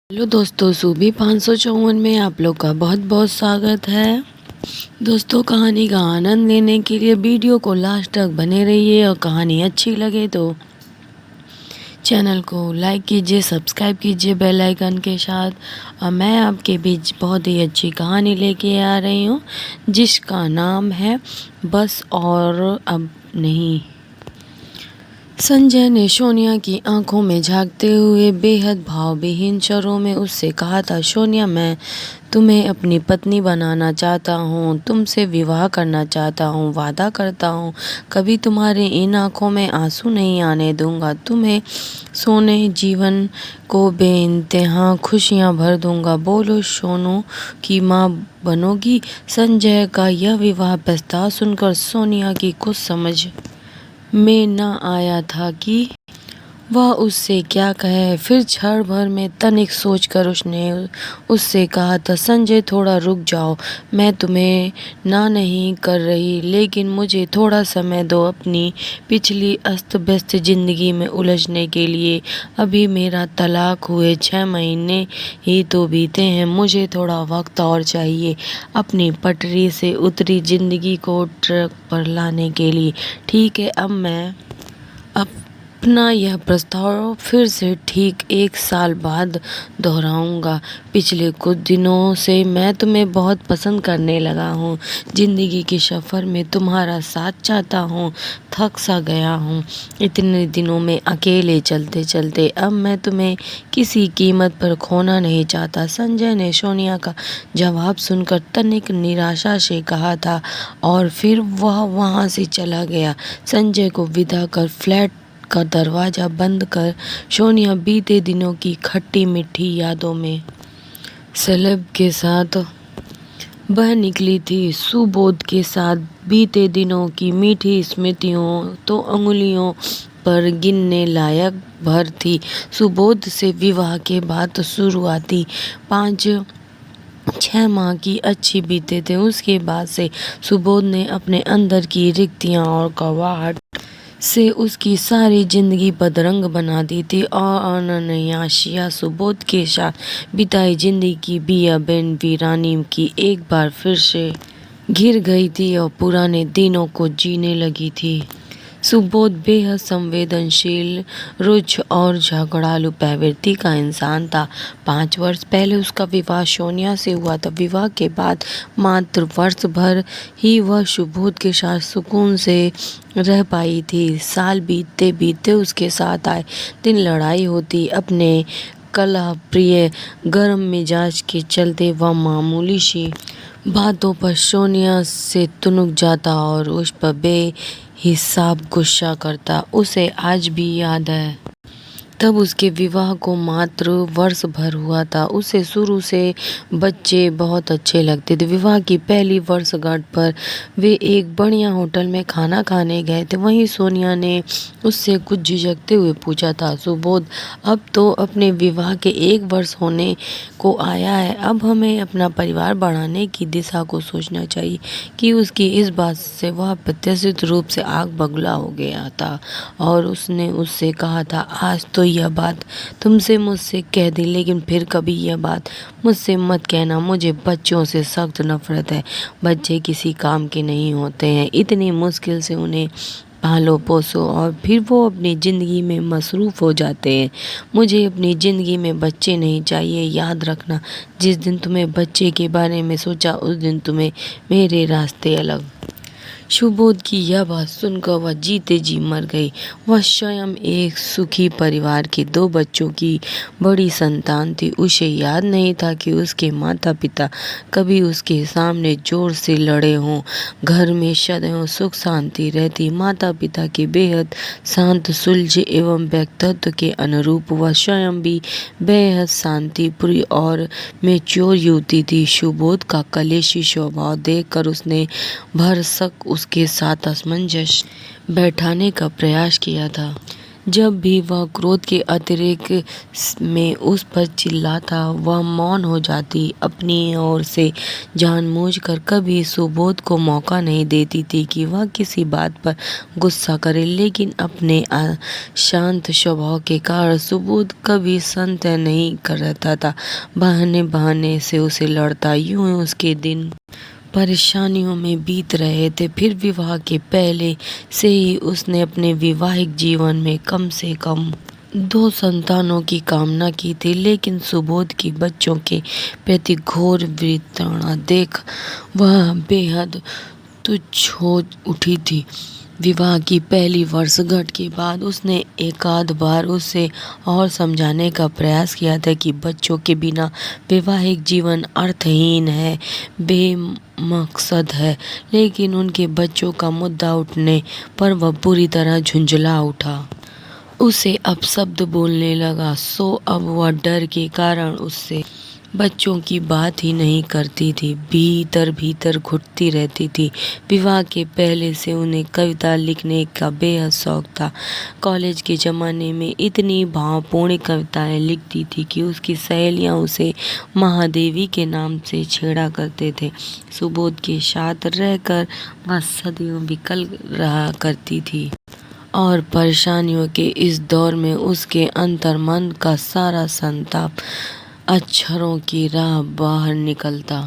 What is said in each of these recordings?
Hello दोस्तों, सूबी 554 में आप लोग का बहुत बहुत स्वागत है। दोस्तों, कहानी का आनंद लेने के लिए वीडियो को लास्ट तक बने रहिए और कहानी अच्छी लगे तो चैनल को लाइक कीजिए, सब्सक्राइब कीजिए बेल आइकन के साथ। और मैं आपके बीच बहुत ही अच्छी कहानी लेके आ रही हूँ जिसका नाम है बस और अब नहीं। संजय ने सोनिया की आंखों में झांकते हुए बेहद भावविहीन स्वरों में उससे कहा था, सोनिया, मैं तुम्हें अपनी पत्नी बनाना चाहता हूँ, तुमसे विवाह करना चाहता हूँ, वादा करता हूँ कभी तुम्हारे इन आंखों में आंसू नहीं आने दूंगा, तुम्हें सोने जीवन को बेइंतहा खुशियाँ भर दूंगा। बोलो, सोनू की माँ बनोगी? संजय का यह विवाह प्रस्ताव सुनकर सोनिया की कुछ समझ में न आया था कि वह उससे क्या कहे। फिर क्षण भर में तनिक सोचकर उसने उससे कहा था, संजय, थोड़ा रुक जाओ, मैं तुम्हें ना नहीं कर रही, लेकिन मुझे थोड़ा समय दो अपनी पिछली अस्त व्यस्त जिंदगी में उलझने के लिए। अभी मेरा तलाक हुए 6 महीने ही तो बीते हैं, मुझे थोड़ा वक्त और चाहिए अपनी पटरी से उतरी जिंदगी को ट्रैक पर लाने के लिए। ठीक है, अब मैं अपना यह प्रस्ताव फिर से ठीक 1 साल बाद दोहराऊंगा। पिछले कुछ दिनों से मैं तुम्हें बहुत पसंद करने लगा हूँ, जिंदगी के सफ़र में तुम्हारा साथ चाहता हूँ, थक सा गया हूँ इतने दिनों में अकेले चलते चलते। अब मैं तुम्हें किसी कीमत पर खोना नहीं चाहता। संजय ने सोनिया का जवाब सुनकर तनिक निराशा से कहा था और फिर वह वहाँ से चला गया। संजय को विदा कर फ्लैट का दरवाज़ा बंद कर सोनिया बीते दिनों की खट्टी मीठी यादों में सैलाब के साथ बह निकली थी। सुबोध के साथ बीते दिनों की मीठी स्मृतियों तो अंगुलियों पर गिनने लायक भर थी। सुबोध से विवाह के बाद शुरुआती 5-6 माह की अच्छी बीते थे। उसके बाद से सुबोध ने अपने अंदर की रिक्तियाँ और कड़वाहट से उसकी सारी जिंदगी बदरंग बना दी थी। और अनन्याशिया सुबोध के साथ बिताई जिंदगी बियाबिन वीरानी की एक बार फिर से घिर गई थी और पुराने दिनों को जीने लगी थी। सुबोध बेहद संवेदनशील, रुक्ष और झगड़ालू प्रवृत्ति का इंसान था। 5 वर्ष पहले उसका विवाह सोनिया से हुआ था। विवाह के बाद मात्र वर्ष भर ही वह सुबोध के साथ सुकून से रह पाई थी। साल बीतते बीतते उसके साथ आए दिन लड़ाई होती। अपने कलह प्रिय गर्म मिजाज के चलते वह मामूली सी बातों पर सोनिया से तुनक जाता और उस पर बेहिसाब गुस्सा करता। उसे आज भी याद है, तब उसके विवाह को मात्र वर्ष भर हुआ था। उसे शुरू से बच्चे बहुत अच्छे लगते थे। विवाह की पहली वर्षगांठ पर वे एक बढ़िया होटल में खाना खाने गए थे। वहीं सोनिया ने उससे कुछ झिझकते हुए पूछा था, सुबोध, अब तो अपने विवाह के 1 वर्ष होने को आया है, अब हमें अपना परिवार बढ़ाने की दिशा को सोचना चाहिए कि उसकी इस बात से वह प्रत्याशित रूप से आग बगुला हो गया था। और उसने उससे कहा था, आज तो यह बात तुमसे मुझसे कह दी, लेकिन फिर कभी यह बात मुझसे मत कहना। मुझे बच्चों से सख्त नफरत है। बच्चे किसी काम के नहीं होते हैं, इतनी मुश्किल से उन्हें पालो पोसो और फिर वो अपनी ज़िंदगी में मसरूफ़ हो जाते हैं। मुझे अपनी ज़िंदगी में बच्चे नहीं चाहिए। याद रखना, जिस दिन तुम्हें बच्चे के बारे में सोचा उस दिन तुम्हें मेरे रास्ते अलग। सुबोध की यह बात सुनकर वह जीते जी मर गई। वह स्वयं एक सुखी परिवार के 2 बच्चों की बड़ी संतान थी। उसे याद नहीं था कि उसके माता पिता कभी उसके सामने जोर से लड़े हों। घर में सदैव सुख शांति रहती। माता पिता के बेहद शांत, सुलझे एवं व्यक्तित्व के अनुरूप वह स्वयं भी बेहद शांतिप्रिय और मैच्योर युवती थी। सुबोध का कलेशी स्वभाव देखकर उसने भरसक उसके साथ असमंजस बैठाने का प्रयास किया था। जब भी वह क्रोध के अतिरेक में उस पर चिल्लाता, वह मौन हो जाती। अपनी ओर से जानबूझकर कभी सुबोध को मौका नहीं देती थी कि वह किसी बात पर गुस्सा करे, लेकिन अपने शांत स्वभाव के कारण सुबोध कभी संतय नहीं करता था। बहाने बहाने से उसे लड़ता। यूं उसके दिन परेशानियों में बीत रहे थे। फिर विवाह के पहले से ही उसने अपने वैवाहिक जीवन में कम से कम 2 संतानों की कामना की थी, लेकिन सुबोध की बच्चों के प्रति घोर वितरणा देख वह बेहद तुच्छ हो उठी थी। विवाह की पहली वर्षगांठ के बाद उसने एकाध बार उसे और समझाने का प्रयास किया था कि बच्चों के बिना वैवाहिक जीवन अर्थहीन है, बेमकसद है, लेकिन उनके बच्चों का मुद्दा उठने पर वह पूरी तरह झुंझला उठा। उसे अपशब्द बोलने लगा, सो अब वह डर के कारण उससे बच्चों की बात ही नहीं करती थी। भीतर भीतर घुटती रहती थी। विवाह के पहले से उन्हें कविता लिखने का बेहद शौक था। कॉलेज के ज़माने में इतनी भावपूर्ण कविताएं लिखती थी कि उसकी सहेलियां उसे महादेवी के नाम से छेड़ा करते थे। सुबोध के साथ रहकर वह सदियों विकल रहा करती थी और परेशानियों के इस दौर में उसके अंतर्मन का सारा संताप अक्षरों की राह बाहर निकलता।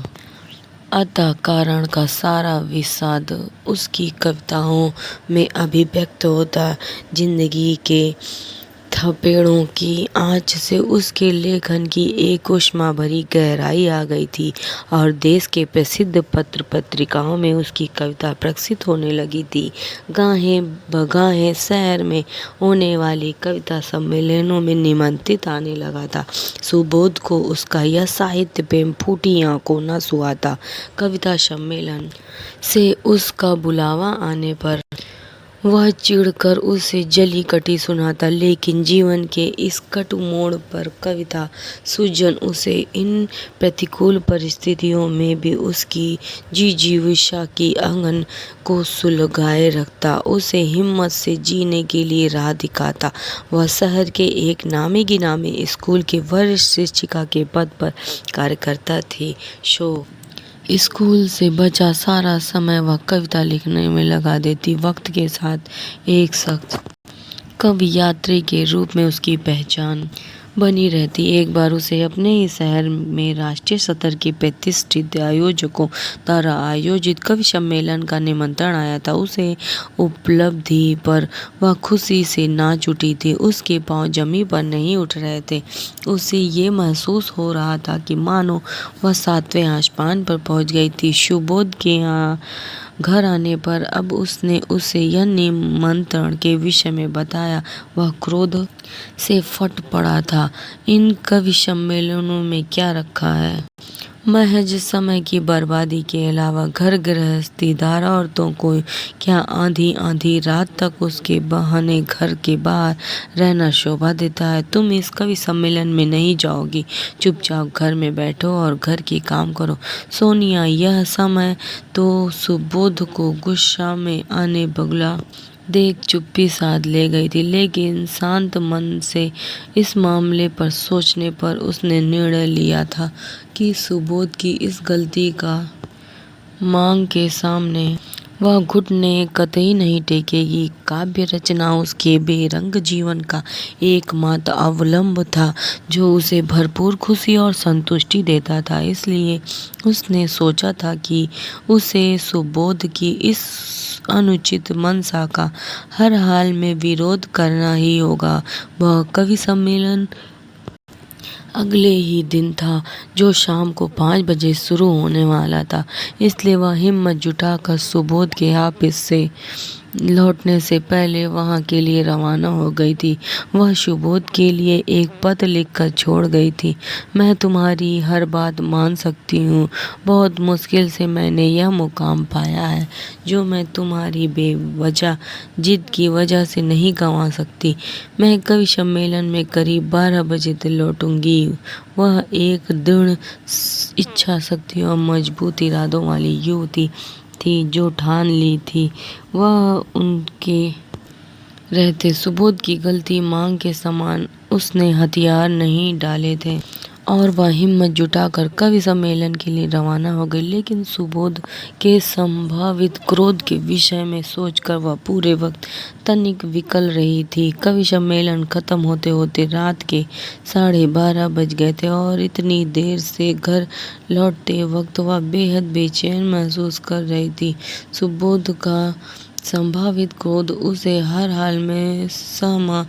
अतः कारण का सारा विषाद उसकी कविताओं में अभिव्यक्त होता। जिंदगी के थपेड़ों की आँच से उसके लेखन की एक उष्मा भरी गहराई आ गई थी और देश के प्रसिद्ध पत्र पत्रिकाओं में उसकी कविता प्रकाशित होने लगी थी। गाहें बगाहें शहर में होने वाली कविता सम्मेलनों में निमंत्रित आने लगा था। सुबोध को उसका यह साहित्य प्रेम फूटी आंखों न सुहाता। कविता सम्मेलन से उसका बुलावा आने पर वह चिढ़कर उसे जली कटी सुनाता, लेकिन जीवन के इस कटु मोड़ पर कविता सूजन उसे इन प्रतिकूल परिस्थितियों में भी उसकी जिजीविका की आंगन को सुलगाए रखता, उसे हिम्मत से जीने के लिए राह दिखाता। वह शहर के एक नामी गिनामी स्कूल के वरिष्ठ शिक्षिका के पद पर कार्य करता थी। स्कूल से बचा सारा समय वह कविता लिखने में लगा देती। वक्त के साथ एक सख्त कवि यात्री के रूप में उसकी पहचान बनी रहती। एक बार उसे अपने ही शहर में राष्ट्रीय स्तर के प्रतिष्ठित आयोजकों द्वारा आयोजित कवि सम्मेलन का निमंत्रण आया था। उसे उपलब्धि पर वह खुशी से नाच उठी थी। उसके पांव जमीन पर नहीं उठ रहे थे। उसे ये महसूस हो रहा था कि मानो वह 7वें आसमान पर पहुंच गई थी। सुबोध के यहाँ घर आने पर अब उसने उसे यह निमंत्रण के विषय में बताया। वह क्रोध से फट पड़ा था। इन कवि सम्मेलनों में क्या रखा है? महज समय की बर्बादी के अलावा घर गृहस्थीदार औरतों को क्या आधी आधी रात तक उसके बहाने घर के बाहर रहना शोभा देता है। तुम इस कवि सम्मेलन में नहीं जाओगी, चुपचाप घर में बैठो और घर के काम करो। सोनिया यह समय तो सुबोध को गुस्सा में आने बगला देख चुप्पी साध ले गई थी, लेकिन शांत मन से इस मामले पर सोचने पर उसने निर्णय लिया था कि सुबोध की इस गलती का मांग के सामने वह घुटने कतई नहीं टेकेगी। काव्य रचना उसके बेरंग जीवन का एकमात्र अवलंब था जो उसे भरपूर खुशी और संतुष्टि देता था। इसलिए उसने सोचा था कि उसे सुबोध की इस अनुचित मंशा का हर हाल में विरोध करना ही होगा। वह कवि सम्मेलन अगले ही दिन था जो शाम को 5 बजे शुरू होने वाला था। इसलिए वह हिम्मत जुटाकर सुबोध के ऑफिस से लौटने से पहले वहां के लिए रवाना हो गई थी। वह सुबोध के लिए एक पत्र लिखकर छोड़ गई थी। मैं तुम्हारी हर बात मान सकती हूँ। बहुत मुश्किल से मैंने यह मुकाम पाया है जो मैं तुम्हारी बेवजह जिद की वजह से नहीं गंवा सकती। मैं कवि सम्मेलन में करीब 12 बजे तक लौटूंगी। वह एक दृढ़ इच्छा शक्ति और मजबूत इरादों वाली युवती थी जो ठान ली थी वह उनके रहते सुबोध की गलती मांग के समान उसने हथियार नहीं डाले थे और वह हिम्मत जुटाकर कवि सम्मेलन के लिए रवाना हो गई। लेकिन सुबोध के संभावित क्रोध के विषय में सोचकर वह पूरे वक्त तनिक विकल रही थी। कवि सम्मेलन खत्म होते होते रात के 12:30 बज गए थे और इतनी देर से घर लौटते वक्त वह बेहद बेचैन महसूस कर रही थी। सुबोध का संभावित क्रोध उसे हर हाल में सहमा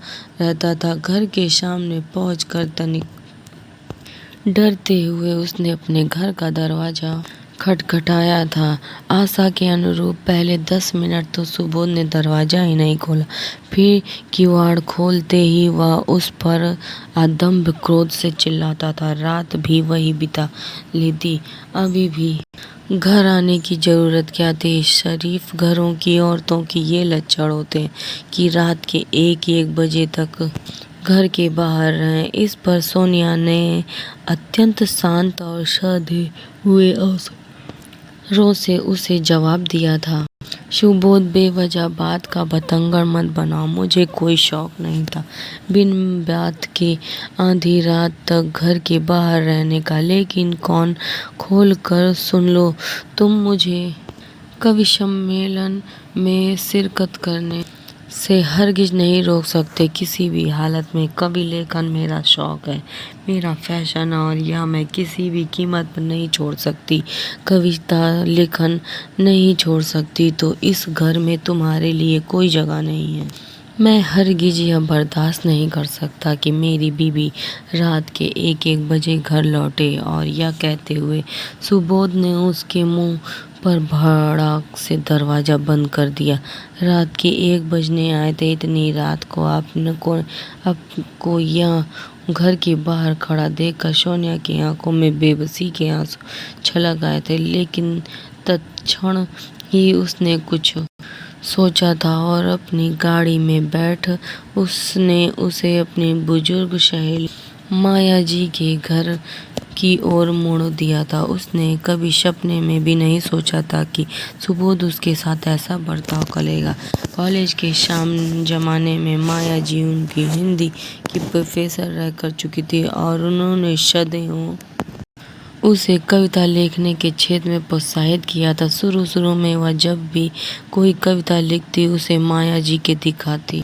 रहता था। घर के सामने पहुंचकर तनिक डरते हुए उसने अपने घर का दरवाजा खटखटाया था। आशा के अनुरूप पहले 10 मिनट तो सुबोध ने दरवाजा ही नहीं खोला। फिर किवाड़ खोलते ही वह उस पर अदम्भ क्रोध से चिल्लाता था। रात भी वही बिता ली थी। अभी भी घर आने की जरूरत क्या थी? शरीफ घरों की औरतों की ये लक्षण होते हैं कि रात के 1-1 बजे तक घर के बाहर रहें। इस पर सोनिया ने अत्यंत शांत और साधे हुए अवसरों से उसे जवाब दिया था। सुबोध, बेवजह बात का बतंगड़ मत बनाओ। मुझे कोई शौक नहीं था बिन बात के आधी रात तक घर के बाहर रहने का। लेकिन कौन खोल कर सुन लो, तुम मुझे कवि सम्मेलन में शिरकत करने से हरगिज नहीं रोक सकते। किसी भी हालत में कवि लेखन मेरा शौक है, मेरा फैशन, और यह मैं किसी भी कीमत पर नहीं छोड़ सकती। कविता लेखन नहीं छोड़ सकती तो इस घर में तुम्हारे लिए कोई जगह नहीं है। मैं हरगिज यह बर्दाश्त नहीं कर सकता कि मेरी बीवी रात के 1-1 बजे घर लौटे। और यह कहते हुए सुबोध ने उसके मुंह पर भड़ाक से दरवाजा बंद कर दिया। रात के 1 बजने आए थे। इतनी रात को आपको यह घर के बाहर खड़ा देखकर सोनिया की आंखों में बेबसी के आंसू छलक आए थे। लेकिन तत्क्षण ही उसने कुछ सोचा था और अपनी गाड़ी में बैठ उसने उसे अपनी बुजुर्ग सहेली माया जी के घर की ओर मोड़ दिया था। उसने कभी सपने में भी नहीं सोचा था कि सुबोध उसके साथ ऐसा बर्ताव करेगा। कॉलेज के जमाने में माया जी उनकी हिंदी की प्रोफेसर रह कर चुकी थी और उन्होंने सदैव उसे कविता लिखने के क्षेत्र में प्रोत्साहित किया था। शुरू में वह जब भी कोई कविता लिखती उसे माया जी के दिखाती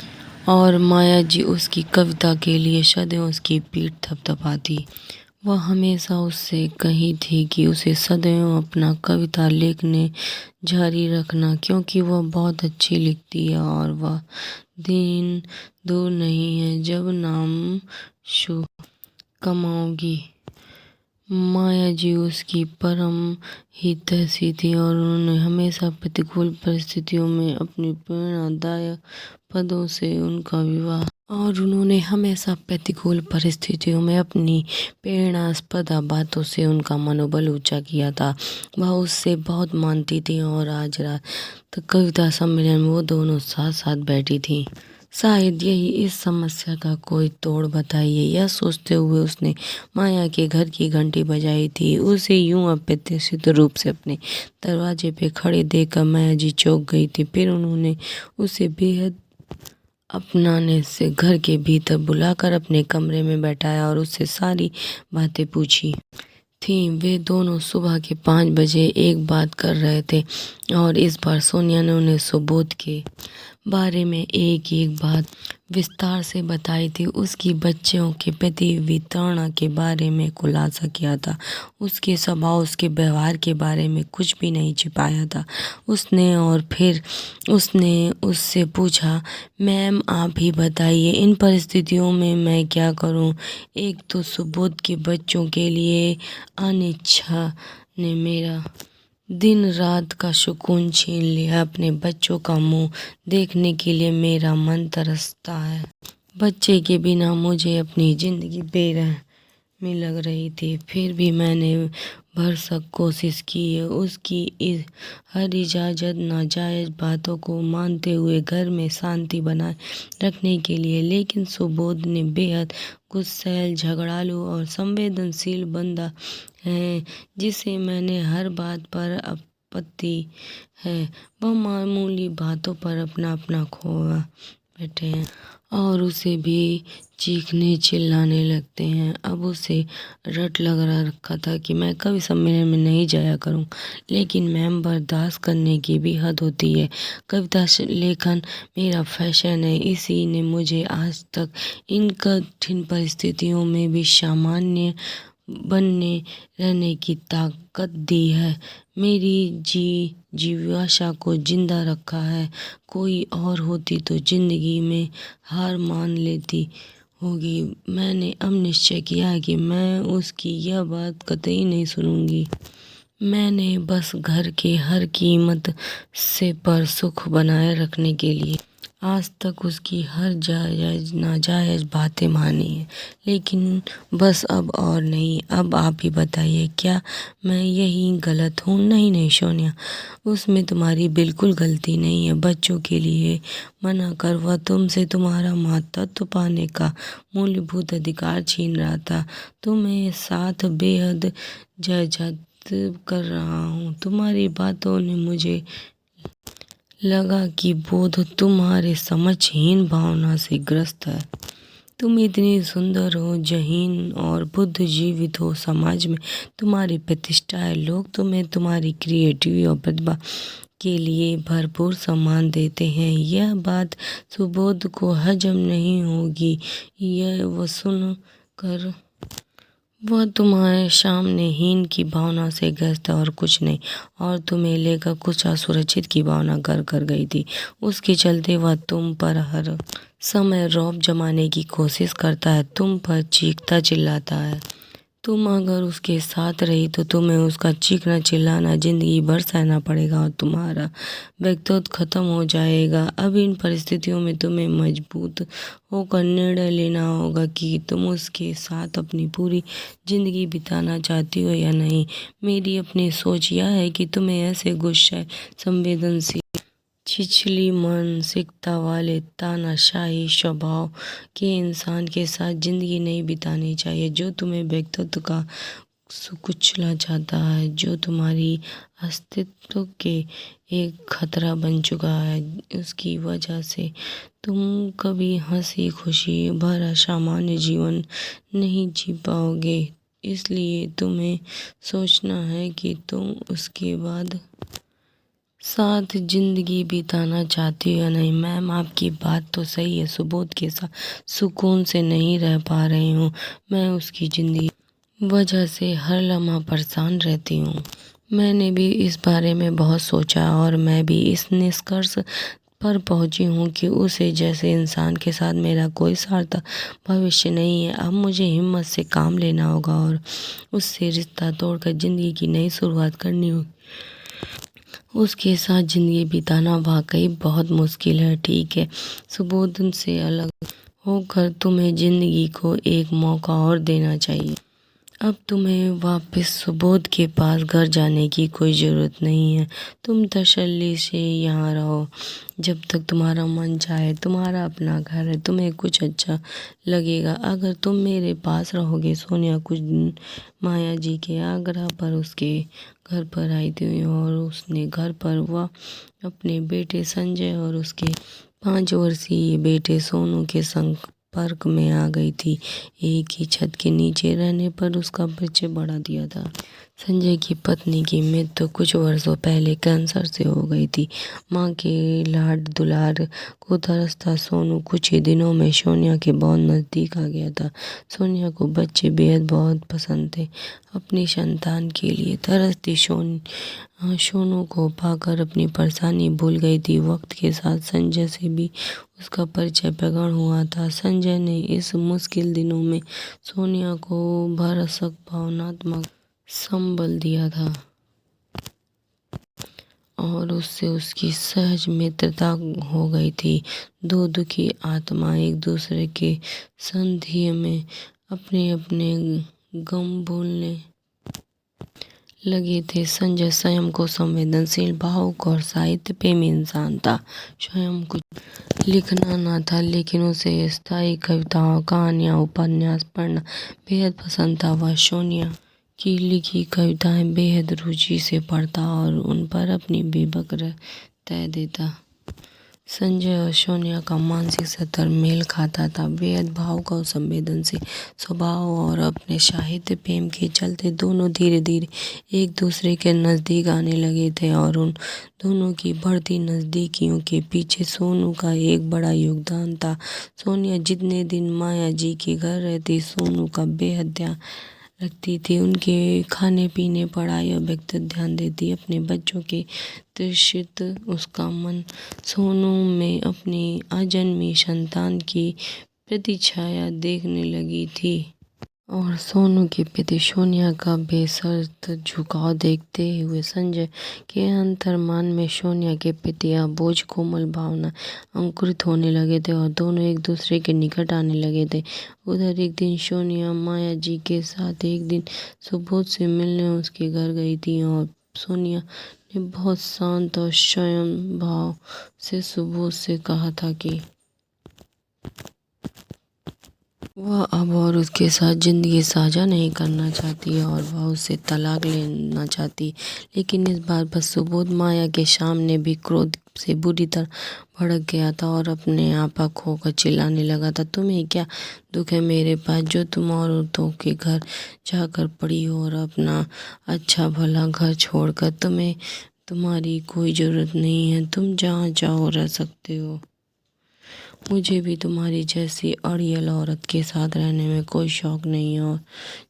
और माया जी उसकी कविता के लिए सदैव उसकी पीठ थपथपाती। वह हमेशा उससे कही थी कि उसे सदैव अपना कविता लिखने जारी रखना, क्योंकि वह बहुत अच्छी लिखती है और वह दिन दूर नहीं है जब नाम शो कमाओगी। माया जी उसकी परम हितैषी थी और उन्होंने हमेशा प्रतिकूल परिस्थितियों में अपनी प्रेरणादायक पदों से उनका विवाह प्रेरणास्पद बातों से उनका मनोबल ऊंचा किया था। वह उससे बहुत मानती थी और आज रात तक कविता सम्मेलन में वो दोनों साथ साथ बैठी थी। शायद यही इस समस्या का कोई तोड़ बताइए। यह सोचते हुए उसने माया के घर की घंटी बजाई थी। उसे यूं अप्रत्याशित रूप से अपने दरवाजे पे खड़े देखकर माया जी चौंक गई थी। फिर उन्होंने उसे बेहद अपनाने से घर के भीतर बुलाकर अपने कमरे में बैठाया और उससे सारी बातें पूछी थी। वे दोनों सुबह के 5 बजे एक बात कर रहे थे और इस बार सोनिया ने उन्हें सुबोध के बारे में एक बात विस्तार से बताई थी। उसकी बच्चों के प्रति वितरणा के बारे में खुलासा किया था। उसके स्वभाव, उसके व्यवहार के बारे में कुछ भी नहीं छिपाया था उसने। और फिर उसने उससे पूछा, मैम आप ही बताइए, इन परिस्थितियों में मैं क्या करूं? एक तो सुबोध के बच्चों के लिए अनिच्छा ने मेरा दिन रात का सुकून छीन लिया। अपने बच्चों का मुंह देखने के लिए मेरा मन तरसता है। बच्चे के बिना मुझे अपनी जिंदगी बेरहमी लग रही थी। फिर भी मैंने भरसक कोशिश की है उसकी हर इजाजत नाजायज बातों को मानते हुए घर में शांति बनाए रखने के लिए। लेकिन सुबोध ने बेहद गुस्सैल, झगड़ालू और संवेदनशील बंदा है जिसे मैंने हर बात पर आपत्ति है। वह मामूली बातों पर अपना खोया बैठे हैं और उसे भी चीखने चिल्लाने लगते हैं। अब उसे रट लग रखा था कि मैं कभी सम्मेलन में नहीं जाया करूं, लेकिन मैम बर्दाश्त करने की भी हद होती है। कविता लेखन मेरा फैशन है, इसी ने मुझे आज तक इन कठिन परिस्थितियों में भी सामान्य बनने रहने की ताकत दी है। मेरी जीवाशा को जिंदा रखा है। कोई और होती तो जिंदगी में हार मान लेती होगी। मैंने अब निश्चय किया है कि मैं उसकी यह बात कतई नहीं सुनूंगी। मैंने बस घर के हर कीमत से पर सुख बनाए रखने के लिए आज तक उसकी हर जायज़ नाजायज़ बातें मानी है, लेकिन बस अब और नहीं। अब आप ही बताइए, क्या मैं यही गलत हूँ? नहीं नहीं सोनिया, उसमें तुम्हारी बिल्कुल गलती नहीं है। बच्चों के लिए मना कर वह तुमसे तुम्हारा मातृत्व पाने का मूलभूत अधिकार छीन रहा था। तुम्हें साथ बेहद जजत कर रहा हूँ। तुम्हारी बातों ने मुझे लगा कि बोध तुम्हारे समझहीन भावना से ग्रस्त है। तुम इतनी सुंदर हो, जहीन और बुद्ध जीवित हो। समाज में तुम्हारी प्रतिष्ठा है। लोग तुम्हें तुम्हारी क्रिएटिविटी और प्रतिभा के लिए भरपूर सम्मान देते हैं। यह बात सुबोध को हजम नहीं होगी। यह वह सुन कर वह तुम्हारे सामने हीन की भावना से ग्रस्त है और कुछ नहीं, और तुम्हें लेकर कुछ असुरक्षित की भावना कर गई थी। उसके चलते वह तुम पर हर समय रौब जमाने की कोशिश करता है, तुम पर चीखता चिल्लाता है। तुम अगर उसके साथ रही तो तुम्हें उसका चीखना चिल्लाना जिंदगी भर सहना पड़ेगा और तुम्हारा व्यक्तित्व खत्म हो जाएगा। अब इन परिस्थितियों में तुम्हें मजबूत होकर निर्णय लेना होगा कि तुम उसके साथ अपनी पूरी जिंदगी बिताना चाहती हो या नहीं। मेरी अपनी सोच यह है कि तुम्हें ऐसे गुस्सा, संवेदनशील, छिछली मानसिकता वाले तानाशाही स्वभाव के इंसान के साथ जिंदगी नहीं बितानी चाहिए, जो तुम्हें व्यक्तित्व का कुचला चाहता है, जो तुम्हारी अस्तित्व के एक खतरा बन चुका है। उसकी वजह से तुम कभी हंसी खुशी भरा सामान्य जीवन नहीं जी पाओगे। इसलिए तुम्हें सोचना है कि तुम उसके बाद साथ जिंदगी बिताना चाहती हो या नहीं। मैम, आपकी बात तो सही है। सुबोध के साथ सुकून से नहीं रह पा रही हूँ। मैं उसकी जिंदगी वजह से हर लम्हा परेशान रहती हूँ। मैंने भी इस बारे में बहुत सोचा और मैं भी इस निष्कर्ष पर पहुंची हूँ कि उसे जैसे इंसान के साथ मेरा कोई सार्थक भविष्य नहीं है। अब मुझे हिम्मत से काम लेना होगा और उससे रिश्ता तोड़कर जिंदगी की नई शुरुआत करनी होगी। उसके साथ जिंदगी बिताना वाकई बहुत मुश्किल है। ठीक है, सुबोध से अलग होकर तुम्हें जिंदगी को एक मौका और देना चाहिए। अब तुम्हें वापस सुबोध के पास घर जाने की कोई ज़रूरत नहीं है। तुम तसल्ली से यहाँ रहो जब तक तुम्हारा मन चाहे। तुम्हारा अपना घर है, तुम्हें कुछ अच्छा लगेगा अगर तुम मेरे पास रहोगे। सोनिया कुछ दिन माया जी के आग्रह पर उसके घर पर आई थी और उसने घर पर वह अपने बेटे संजय और उसके 5 वर्षीय बेटे सोनू के संपर्क में आ गई थी। एक ही छत के नीचे रहने पर उसका परिचय बढ़ा दिया था। संजय की पत्नी की मृत्यु कुछ वर्षों पहले कैंसर से हो गई थी। मां के लाड दुलार को तरसता सोनू कुछ ही दिनों में सोनिया के बहुत नज़दीक आ गया था। सोनिया को बच्चे बेहद बहुत पसंद थे। अपनी संतान के लिए तरसती सोनू को पाकर अपनी परेशानी भूल गई थी। वक्त के साथ संजय से भी उसका परिचय प्रगाढ़ हुआ था। संजय ने इस मुश्किल दिनों में सोनिया को भरसक भावनात्मक संबल दिया था और उससे उसकी सहज मित्रता हो गई थी। दो दुखी आत्मा एक दूसरे के संधिये में अपने अपने गम भूलने लगे थे। संजय स्वयं को संवेदनशील, भावुक और साहित्य प्रेमी इंसान था। स्वयं कुछ लिखना न था, लेकिन उसे स्थायी कविताओं, कहानियाँ, उपन्यास पढ़ना बेहद पसंद था। वह सोनिया की लिखी कविताएं बेहद रुचि से पढ़ता और उन पर अपनी बेबक राय तय देता। संजय और सोनिया का मानसिक स्तर मेल खाता था। बेहद भावुक और संवेदनशील स्वभाव और अपने साहित्य प्रेम के चलते दोनों धीरे धीरे एक दूसरे के नज़दीक आने लगे थे और उन दोनों की बढ़ती नज़दीकियों के पीछे सोनू का एक बड़ा योगदान था। सोनिया जितने दिन माया जी के घर रहती सोनू का बेहद ध्यान रखती थी, उनके खाने पीने, पढ़ाई और व्यक्तिगत ध्यान देती। अपने बच्चों के तुष्ट उसका मन सोनू में अपनी अजन्मी संतान की प्रतिछाया देखने लगी थी और सोनू के प्रति सोनिया का बेसर्त झुकाव देखते हुए संजय के अंतर्मन में सोनिया के प्रति अबोझ कोमल भावना अंकुरित होने लगे थे और दोनों एक दूसरे के निकट आने लगे थे। उधर एक दिन सोनिया माया जी के साथ एक दिन सुबोध से मिलने उसके घर गई थी और सोनिया ने बहुत शांत और संयम भाव से सुबोध से कहा था कि वह अब और उसके साथ ज़िंदगी साझा नहीं करना चाहती और वह उससे तलाक लेना चाहती। लेकिन इस बार बस सुबोध माया के सामने भी क्रोध से बुरी तरह भड़क गया था और अपने आपा खोकर चिल्लाने लगा था, तुम्हें क्या दुख है मेरे पास जो तुम औरतों के घर जाकर पड़ी हो और अपना अच्छा भला घर छोड़कर तुम्हें तुम्हारी कोई ज़रूरत नहीं है, तुम जहाँ चाहो रह सकते हो। मुझे भी तुम्हारी जैसी अड़ियल औरत के साथ रहने में कोई शौक नहीं है और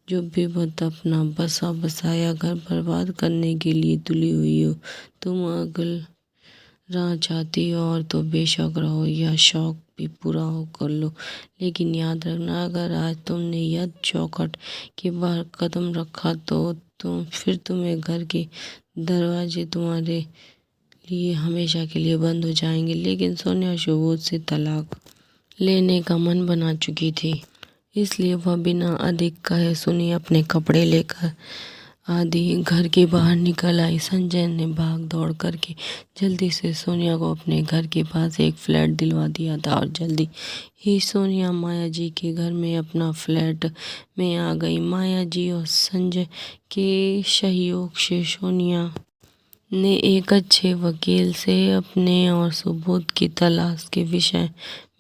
जो बेवक्त अपना बसा बसाया घर बर्बाद करने के लिए तुली हुई हो। तुम अगर राह चाहती हो और तो बेशक रहो, यह शौक भी पूरा हो कर लो, लेकिन याद रखना अगर आज तुमने यह चौखट के बाहर कदम रखा तो फिर तुम्हें घर के दरवाजे तुम्हारे लिए हमेशा के लिए बंद हो जाएंगे। लेकिन सोनिया सुबोध से तलाक लेने का मन बना चुकी थी, इसलिए वह बिना अधिक कहे सुनी अपने कपड़े लेकर आदि घर के बाहर निकल आई। संजय ने भाग दौड़ करके जल्दी से सोनिया को अपने घर के पास एक फ्लैट दिलवा दिया था और जल्दी ही सोनिया माया जी के घर में अपना फ्लैट में आ गई। माया जी और संजय के सहयोग से सोनिया ने एक अच्छे वकील से अपने और सुबोध की तलाश के विषय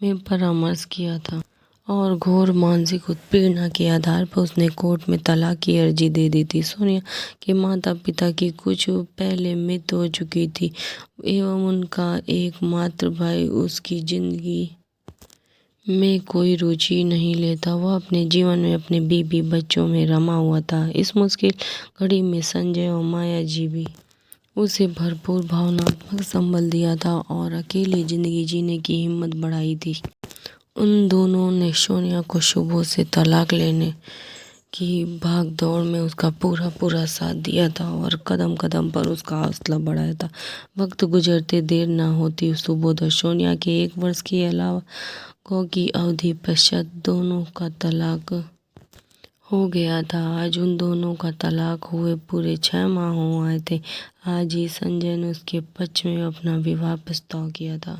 में परामर्श किया था और घोर मानसिक उत्पीड़न के आधार पर उसने कोर्ट में तलाक की अर्जी दे दी थी। सोनिया के माता पिता की कुछ पहले मृत्यु हो चुकी थी एवं उनका एकमात्र भाई उसकी जिंदगी में कोई रुचि नहीं लेता। वह अपने जीवन में अपने बीवी बच्चों में रमा हुआ था। इस मुश्किल घड़ी में संजय और माया जी भी उसे भरपूर भावनात्मक संबल दिया था और अकेली जिंदगी जीने की हिम्मत बढ़ाई थी। उन दोनों ने सोनिया को सुबोध से तलाक लेने की भाग दौड़ में उसका पूरा साथ दिया था और कदम कदम पर उसका हौसला बढ़ाया था। वक्त गुजरते देर न होती सुबोध और सोनिया के 1 वर्ष के अलावा की अवधि पश्चात दोनों का तलाक हो गया था। आज उन दोनों का तलाक हुए पूरे 6 माह हो आए थे। आज ही संजय ने उसके पक्ष में अपना विवाह प्रस्ताव किया था।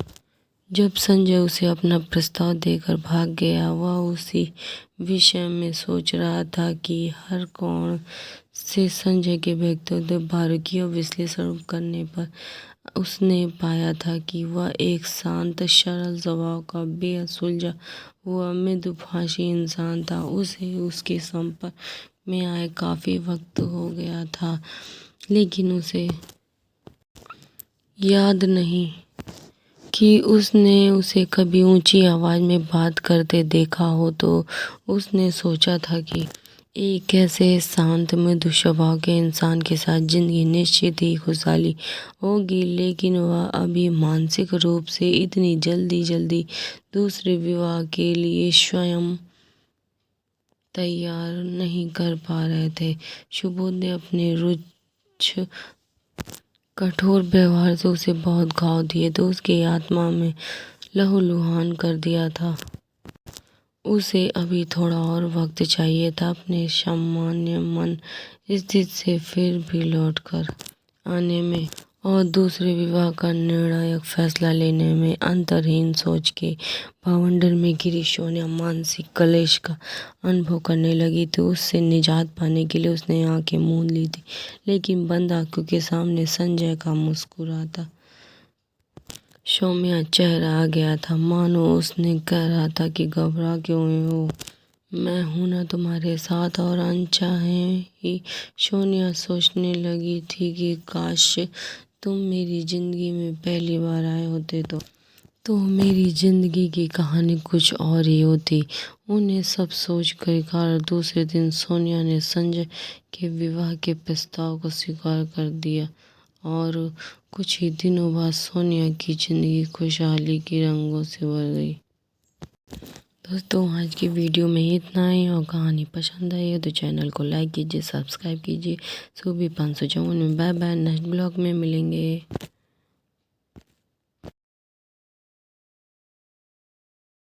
जब संजय उसे अपना प्रस्ताव देकर भाग गया, वह उसी विषय में सोच रहा था कि हर कोण से संजय के व्यक्तित्व बारीकियों विश्लेषण करने पर उसने पाया था कि वह एक शांत सरल स्वभाव का बेहद सुलझा हुआ मृदुभाषी इंसान था। उसे उसके संपर्क में आए काफी वक्त हो गया था, लेकिन उसे याद नहीं कि उसने उसे कभी ऊंची आवाज में बात करते देखा हो। तो उसने सोचा था कि एक ऐसे शांत मृदु स्वभाव के इंसान के साथ जिंदगी निश्चित ही खुशहाली होगी, लेकिन वह अभी मानसिक रूप से इतनी जल्दी दूसरे विवाह के लिए स्वयं तैयार नहीं कर पा रहे थे। सुबोध ने अपने रुक्ष कठोर व्यवहार से उसे बहुत घाव दिए तो उसकी आत्मा में लहूलुहान कर दिया था। उसे अभी थोड़ा और वक्त चाहिए था अपने सामान्य मन स्थिति से फिर भी लौटकर आने में और दूसरे विवाह का निर्णायक फैसला लेने में। अंतरहीन सोच के भावंडर में गिरी सोनिया मानसिक क्लेश का अनुभव करने लगी थी। उससे निजात पाने के लिए उसने आंखें मूंद ली थी, लेकिन बंद आंखों के सामने संजय का मुस्कुराता सौम्या चेहरा आ गया था, मानो उसने कह रहा था कि घबरा क्यों हो, मैं हूं ना तुम्हारे साथ। और अनचाहे ही सोनिया सोचने लगी थी कि काश तुम मेरी जिंदगी में पहली बार आए होते तो मेरी जिंदगी की कहानी कुछ और ही होती। उन्हें सब सोच कर दूसरे दिन सोनिया ने संजय के विवाह के प्रस्ताव को स्वीकार कर दिया और कुछ ही दिनों बाद सोनिया की जिंदगी खुशहाली के रंगों से भर गई। दोस्तों, आज की वीडियो में इतना ही। और कहानी पसंद आई हो तो चैनल को लाइक कीजिए, सब्सक्राइब कीजिए। सुबह 554 में बाय बाय, नेक्स्ट ब्लॉग में मिलेंगे।